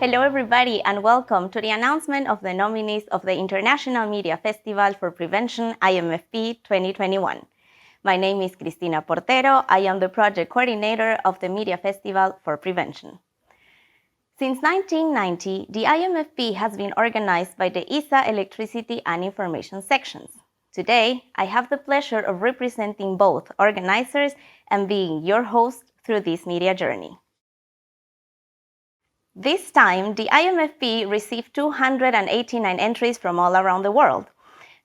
Hello, everybody, and welcome to the announcement of the nominees of the International Media Festival for Prevention, IMFP 2021. My name is Cristina Portero. I am the project coordinator of the Media Festival for Prevention. Since 1990, the IMFP has been organized by the ISA Electricity and Information sections. Today, I have the pleasure of representing both organizers and being your host through this media journey. This time, the IMFP received 289 entries from all around the world.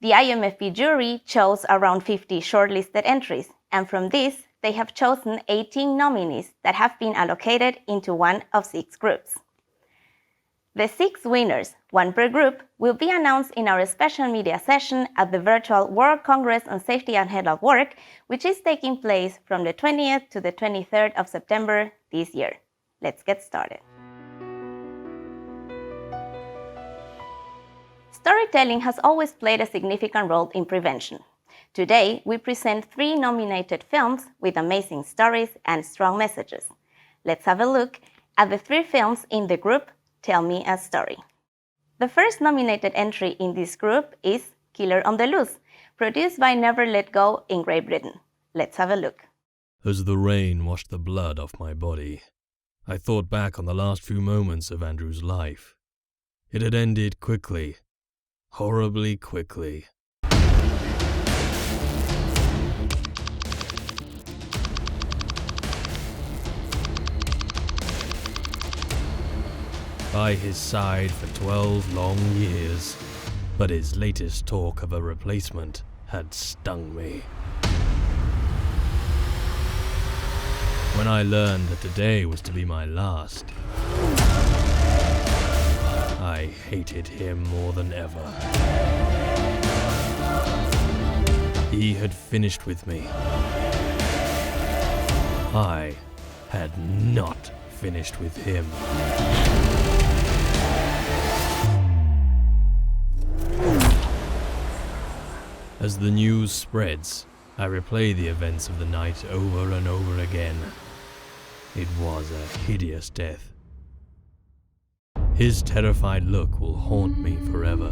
The IMFP jury chose around 50 shortlisted entries, and from this, they have chosen 18 nominees that have been allocated into one of 6 groups. The 6 winners, one per group, will be announced in our special media session at the virtual World Congress on Safety and Health at Work, which is taking place from the 20th to the 23rd of September this year. Let's get started. Storytelling has always played a significant role in prevention. Today, we present 3 nominated films with amazing stories and strong messages. Let's have a look at the 3 films in the group Tell Me a Story. The first nominated entry in this group is Killer on the Loose, produced by Never Let Go in Great Britain. Let's have a look. As the rain washed the blood off my body, I thought back on the last few moments of Andrew's life. It had ended quickly. Horribly quickly. By his side for 12 long years, but his latest talk of a replacement had stung me. When I learned that today was to be my last, I hated him more than ever. He had finished with me. I had not finished with him. As the news spreads, I replay the events of the night over and over again. It was a hideous death. His terrified look will haunt me forever.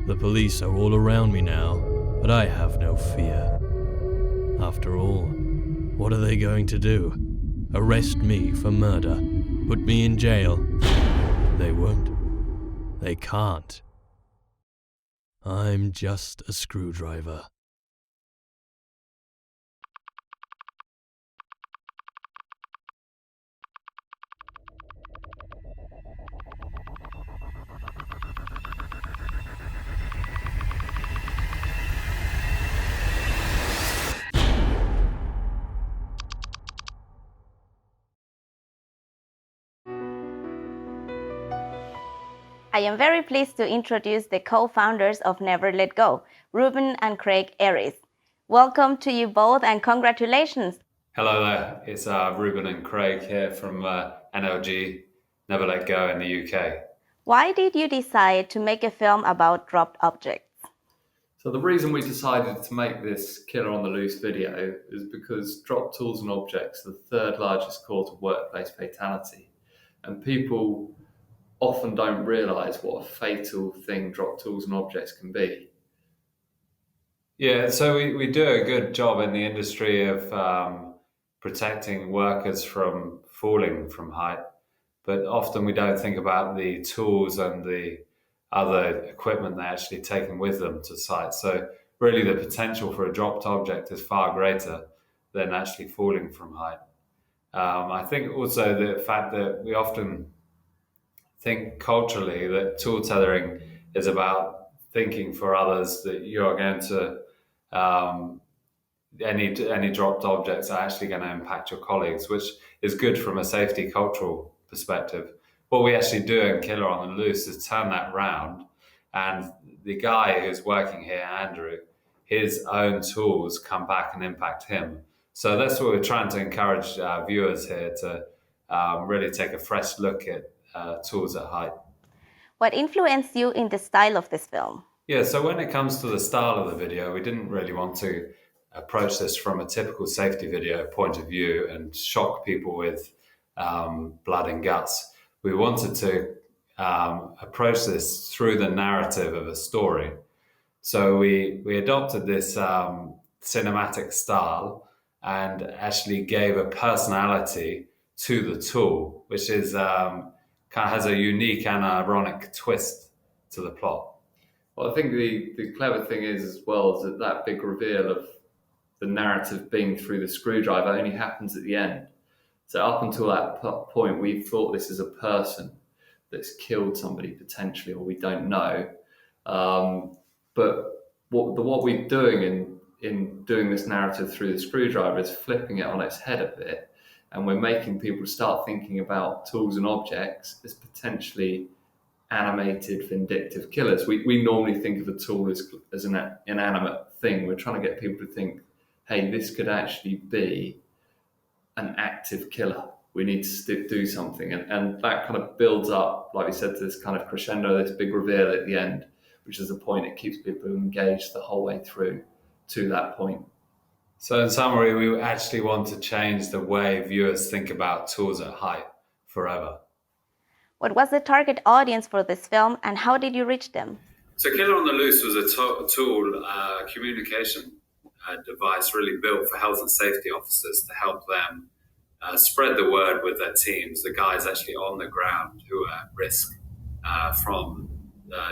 The police are all around me now, but I have no fear. After all, what are they going to do? Arrest me for murder? Put me in jail? They won't. They can't. I'm just a screwdriver. I am very pleased to introduce the co-founders of Never Let Go, Ruben and Craig Aries. Welcome to you both and congratulations. Hello there, it's Ruben and Craig here from NLG, Never Let Go in the UK. Why did you decide to make a film about dropped objects? So the reason we decided to make this Killer on the Loose video is because dropped tools and objects are the 3rd largest cause of workplace fatality. And people often don't realise what a fatal thing dropped tools and objects can be. Yeah, so we do a good job in the industry of protecting workers from falling from height, but often we don't think about the tools and the other equipment they're actually taking with them to site. So really the potential for a dropped object is far greater than actually falling from height. I think also the fact that we often think culturally that tool tethering is about thinking for others that you are going to any dropped objects are actually going to impact your colleagues, which is good from a safety cultural perspective. What we actually do in Killer on the Loose is turn that round, and the guy who's working here, Andrew, his own tools come back and impact him. So that's what we're trying to encourage viewers here to really take a fresh look at tools at height. What influenced you in the style of this film? Yeah, so when it comes to the style of the video, we didn't really want to approach this from a typical safety video point of view and shock people with blood and guts. we wanted to approach this through the narrative of a story. So we adopted this cinematic style and actually gave a personality to the tool, which is kind of has a unique and ironic twist to the plot. Well, I think the clever thing is as well is that big reveal of the narrative being through the screwdriver only happens at the end. So up until that point, we thought this is a person that's killed somebody potentially, or we don't know. But what we're doing in doing this narrative through the screwdriver is flipping it on its head a bit, and we're making people start thinking about tools and objects as potentially animated, vindictive killers. We normally think of a tool as an inanimate thing. We're trying to get people to think, hey, this could actually be an active killer. We need to do something. And that kind of builds up, like we said, to this kind of crescendo, this big reveal at the end, which is the point it keeps people engaged the whole way through to that point. So in summary, we actually want to change the way viewers think about tools at height forever. What was the target audience for this film, and how did you reach them? So Killer on the Loose was a tool, communication device really built for health and safety officers to help them spread the word with their teams, the guys actually on the ground who are at risk from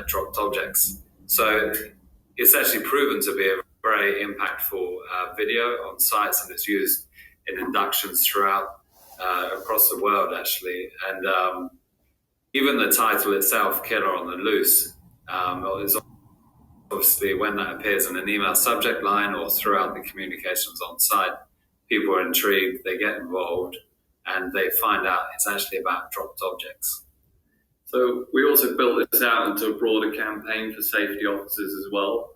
dropped objects. So it's actually proven to be a very impactful video on sites, and it's used in inductions throughout across the world actually. And even the title itself, Killer on the Loose, is obviously when that appears in an email subject line or throughout the communications on site, people are intrigued, they get involved, and they find out it's actually about dropped objects. So we also built this out into a broader campaign for safety officers as well,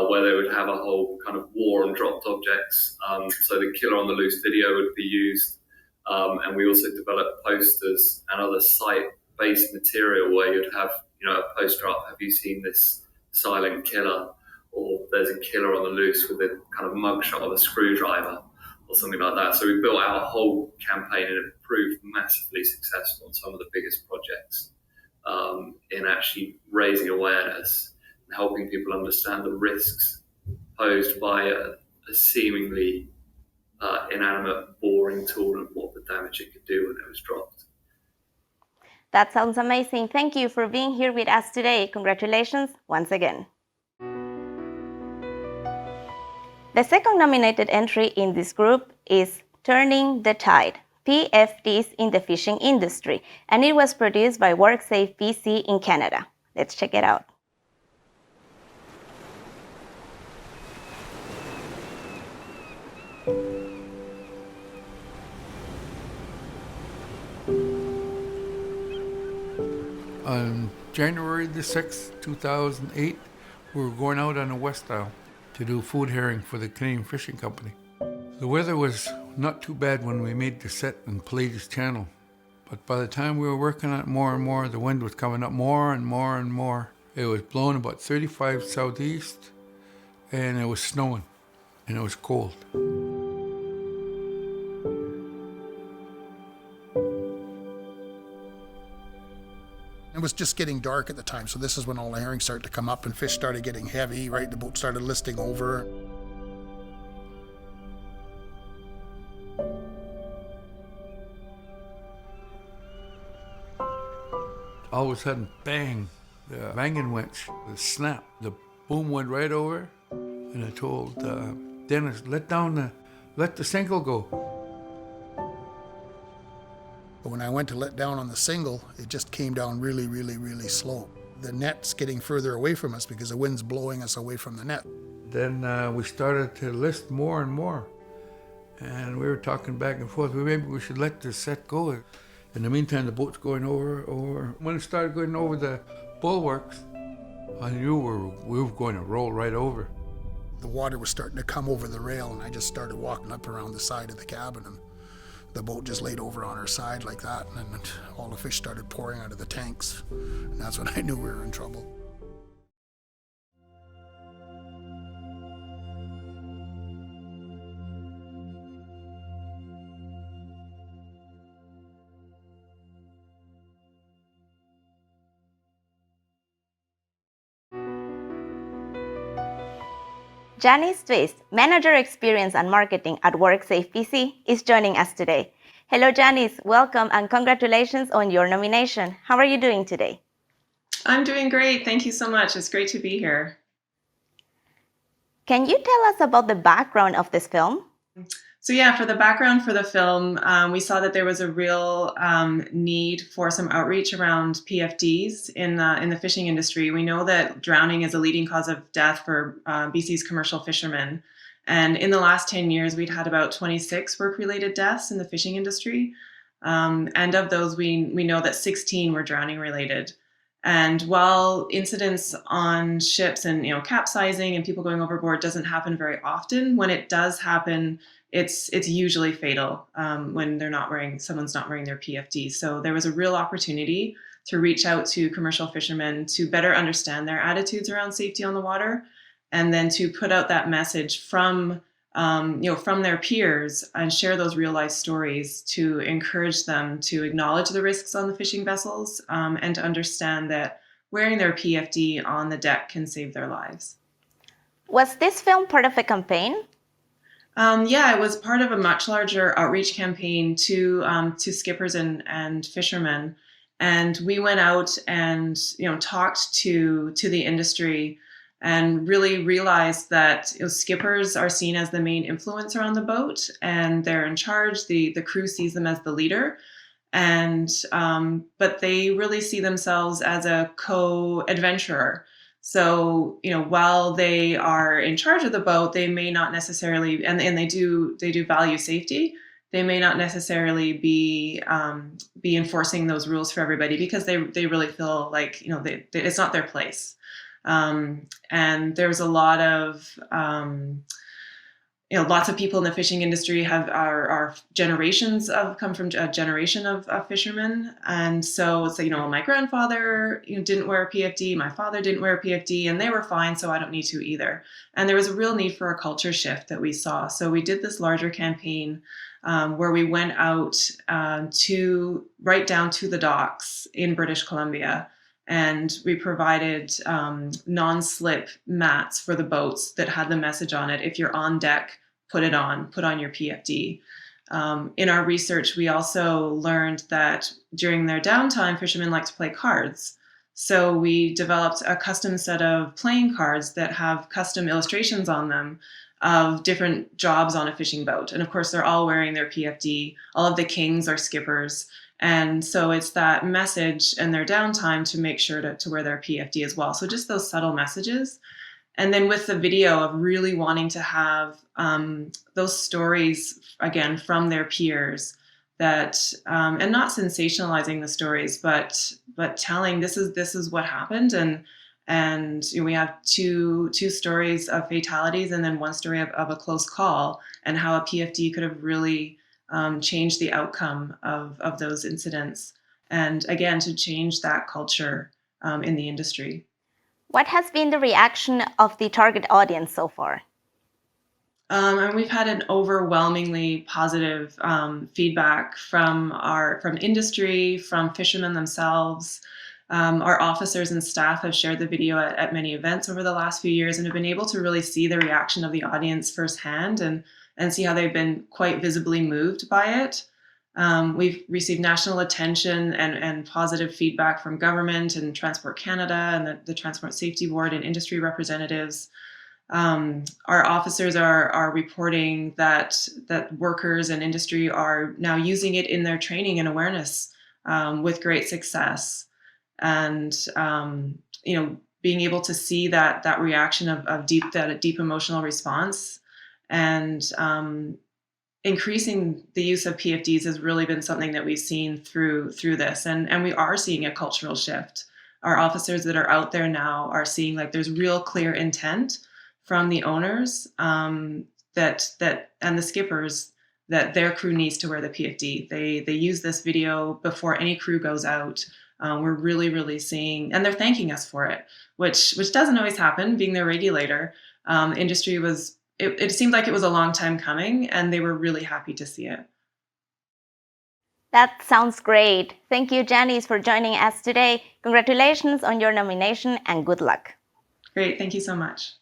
where they would have a whole kind of war on dropped objects. So the Killer on the Loose video would be used, and we also developed posters and other site-based material where you'd have, a poster up, have you seen this silent killer? Or there's a killer on the loose with a kind of mugshot of a screwdriver or something like that. So we built out a whole campaign, and it proved massively successful on some of the biggest projects in actually raising awareness and helping people understand the risks posed by a seemingly inanimate, boring tool and what the damage it could do when it was dropped. That sounds amazing. Thank you for being here with us today. Congratulations once again. The second nominated entry in this group is Turning the Tide, PFDs in the fishing industry, and it was produced by WorkSafe BC in Canada. Let's check it out. On January the 6th, 2008, we were going out on the West Isle to do food herring for the Canadian Fishing Company. The weather was not too bad when we made the set in Palladius Channel, but by the time we were working on it more and more, the wind was coming up more and more and more. It was blowing about 35 southeast, and it was snowing, and it was cold. It was just getting dark at the time, so this is when all the herring started to come up and fish started getting heavy, right? The boat started listing over. All of a sudden, bang, the banging winch, the snap, the boom went right over, and I told Dennis, let the single go. But when I went to let down on the single, it just came down really, really, really slow. The net's getting further away from us because the wind's blowing us away from the net. Then we started to list more and more. And we were talking back and forth, maybe we should let this set go. In the meantime, the boat's going over. When it started going over the bulwarks, I knew we were going to roll right over. The water was starting to come over the rail, and I just started walking up around the side of the cabin, and the boat just laid over on her side like that, and all the fish started pouring out of the tanks. And that's when I knew we were in trouble. Janice Twist, Manager Experience and Marketing at WorkSafe BC, is joining us today. Hello, Janice. Welcome and congratulations on your nomination. How are you doing today? I'm doing great. Thank you so much. It's great to be here. Can you tell us about the background of this film? So for the background for the film, we saw that there was a real need for some outreach around PFDs in the fishing industry. We know that drowning is a leading cause of death for BC's commercial fishermen. And in the last 10 years, we'd had about 26 work-related deaths in the fishing industry. And of those, we know that 16 were drowning-related. And while incidents on ships and capsizing and people going overboard doesn't happen very often, when it does happen, it's usually fatal when someone's not wearing their PFD. So there was a real opportunity to reach out to commercial fishermen to better understand their attitudes around safety on the water, and then to put out that message from their peers and share those real life stories to encourage them to acknowledge the risks on the fishing vessels and to understand that wearing their PFD on the deck can save their lives. Was this film part of a campaign? It was part of a much larger outreach campaign to skippers and fishermen, and we went out and talked to the industry and really realized that skippers are seen as the main influencer on the boat, and they're in charge. The crew sees them as the leader, and but they really see themselves as a co-adventurer. So, while they are in charge of the boat, they may not necessarily, and they do value safety. They may not necessarily be enforcing those rules for everybody because they really feel like it's not their place. And there's a lot of lots of people in the fishing industry are generations come from a generation of fishermen. And so it's my grandfather didn't wear a PFD, my father didn't wear a PFD, and they were fine, so I don't need to either. And there was a real need for a culture shift that we saw. So we did this larger campaign where we went out to right down to the docks in British Columbia. And we provided non-slip mats for the boats that had the message on it. If you're on deck, put on your PFD. In our research, we also learned that during their downtime, fishermen like to play cards. So we developed a custom set of playing cards that have custom illustrations on them of different jobs on a fishing boat. And of course, they're all wearing their PFD. All of the kings are skippers. And so it's that message in their downtime to make sure to wear their PFD as well. So just those subtle messages. And then with the video of really wanting to have those stories, again, from their peers that, and not sensationalizing the stories, but telling this is what happened. And we have two stories of fatalities and then one story of a close call and how a PFD could have really change the outcome of those incidents, and again to change that culture in the industry. What has been the reaction of the target audience so far? And we've had an overwhelmingly positive feedback from industry, from fishermen themselves. Our officers and staff have shared the video at many events over the last few years and have been able to really see the reaction of the audience firsthand and see how they've been quite visibly moved by it. We've received national attention and positive feedback from government and Transport Canada and the Transport Safety Board and industry representatives. Our officers are reporting that workers and industry are now using it in their training and awareness with great success. And being able to see that reaction of deep emotional response and increasing the use of PFDs has really been something that we've seen through this, and we are seeing a cultural shift. Our officers that are out there now are seeing there's real clear intent from the owners that and the skippers that their crew needs to wear the PFD. They use this video before any crew goes out. We're really seeing, and they're thanking us for it, which doesn't always happen. Being their regulator, industry was. It seemed like it was a long time coming, and they were really happy to see it. That sounds great. Thank you, Janice, for joining us today. Congratulations on your nomination and good luck. Great. Thank you so much.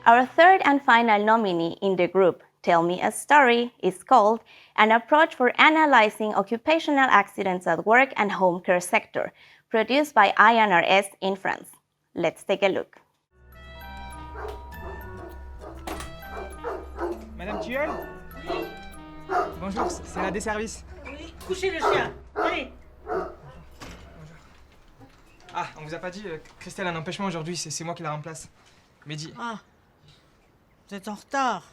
Our third and final nominee in the group, Tell Me a Story, is called An Approach for Analyzing Occupational Accidents at Work and Home Care Sector, produced by INRS in France. Let's take a look. Madame Thuel? Oui. Bonjour, c'est la des services. Oui, couchez le chien. Allez. Ah, on vous a pas dit, Christelle a un empêchement aujourd'hui, c'est moi qui la remplace. Mehdi. Ah, vous êtes en retard.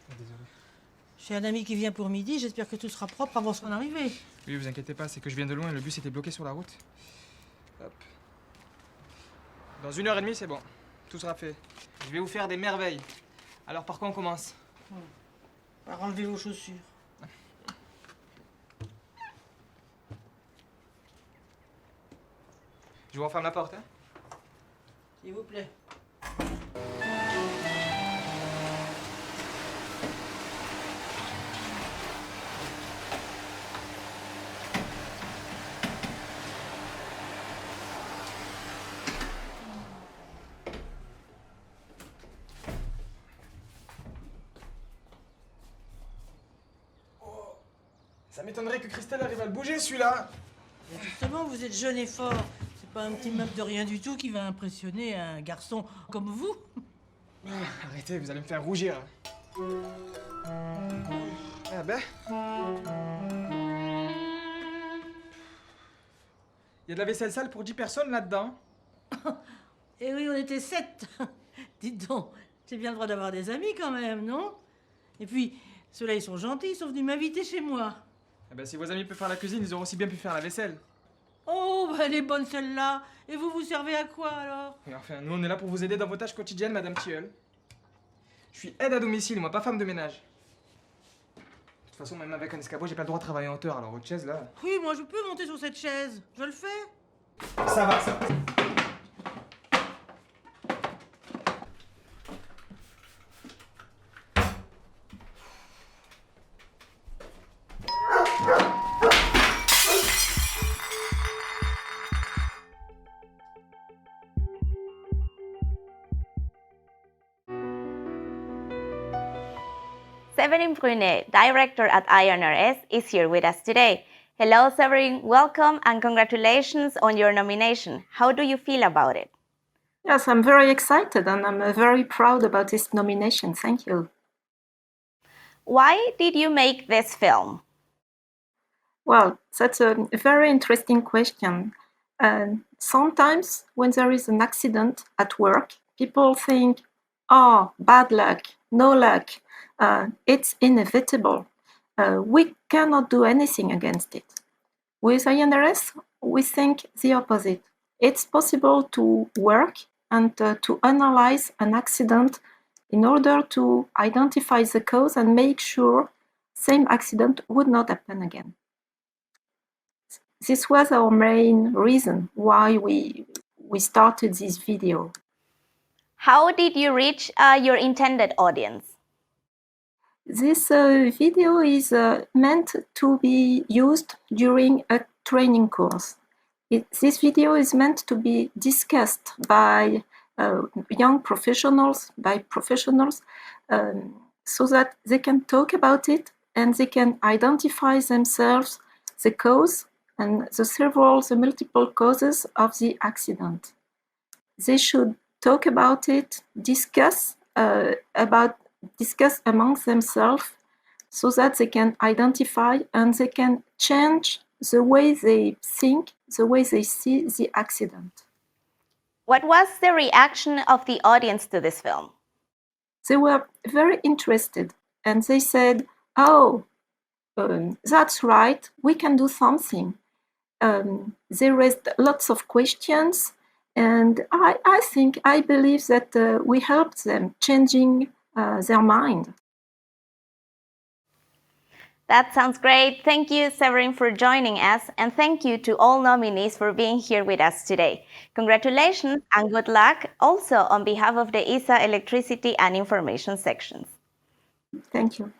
Désolé. J'ai un ami qui vient pour midi, j'espère que tout sera propre avant son arrivée. Oui, vous inquiétez pas, c'est que je viens de loin et le bus était bloqué sur la route. Hop. Dans 1h30, c'est bon. Tout sera fait. Je vais vous faire des merveilles. Alors par quoi on commence? Alors enlevez vos chaussures. Je vous referme la porte, hein? S'il vous plaît. Ça m'étonnerait que Christelle arrive à le bouger, celui-là. Mais justement, vous êtes jeune et fort. C'est pas un petit meuble de rien du tout qui va impressionner un garçon comme vous. Arrêtez, vous allez me faire rougir. Ah ben. Il y a de la vaisselle sale pour 10 personnes là-dedans. Eh oui, on était 7. Dites donc, j'ai bien le droit d'avoir des amis quand même, non? Et puis, ceux-là, ils sont gentils, ils sont venus m'inviter chez moi. Eh ben, si vos amis peuvent faire la cuisine, ils auraient aussi bien pu faire la vaisselle. Oh, bah, elle est bonne celle-là. Et vous vous servez à quoi alors? Mais enfin, nous on est là pour vous aider dans vos tâches quotidiennes, Madame Thiel. Je suis aide à domicile, moi, pas femme de ménage. De toute façon, même avec un escabeau, j'ai pas le droit de travailler en hauteur, alors votre chaise là. Oui, moi je peux monter sur cette chaise. Je le fais. Ça va, ça va. Séverine Brunet, director at INRS, is here with us today. Hello, Séverine. Welcome and congratulations on your nomination. How do you feel about it? Yes, I'm very excited and I'm very proud about this nomination. Thank you. Why did you make this film? Well, that's a very interesting question. Sometimes when there is an accident at work, people think, oh, bad luck, no luck, it's inevitable. We cannot do anything against it. With INRS, we think the opposite. It's possible to work and to analyze an accident in order to identify the cause and make sure same accident would not happen again. This was our main reason why we started this video. How did you reach your intended audience? This video is meant to be used during a training course. This video is meant to be discussed by young professionals, so that they can talk about it and they can identify themselves the cause and the multiple causes of the accident. They should talk about it, discuss amongst themselves so that they can identify and they can change the way they think, the way they see the accident. What was the reaction of the audience to this film? They were very interested and they said, oh, that's right, we can do something. They raised lots of questions and I believe that we helped them changing their mind. That sounds great. Thank you, Séverine, for joining us, and thank you to all nominees for being here with us today. Congratulations and good luck also on behalf of the ISA Electricity and Information sections. Thank you.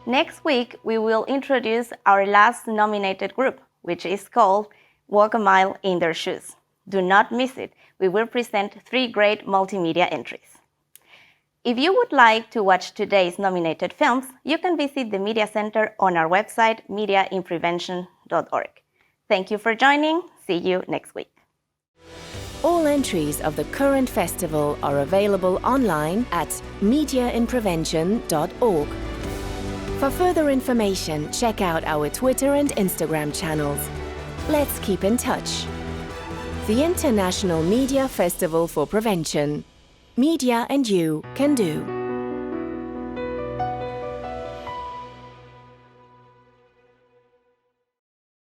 Next week, we will introduce our last nominated group, which is called Walk a Mile in Their Shoes. Do not miss it. we will present 3 great multimedia entries. If you would like to watch today's nominated films, you can visit the Media Center on our website, mediainprevention.org. Thank you for joining. See you next week. All entries of the current festival are available online at mediainprevention.org. For further information, check out our Twitter and Instagram channels. Let's keep in touch. The International Media Festival for Prevention. Media and you can do.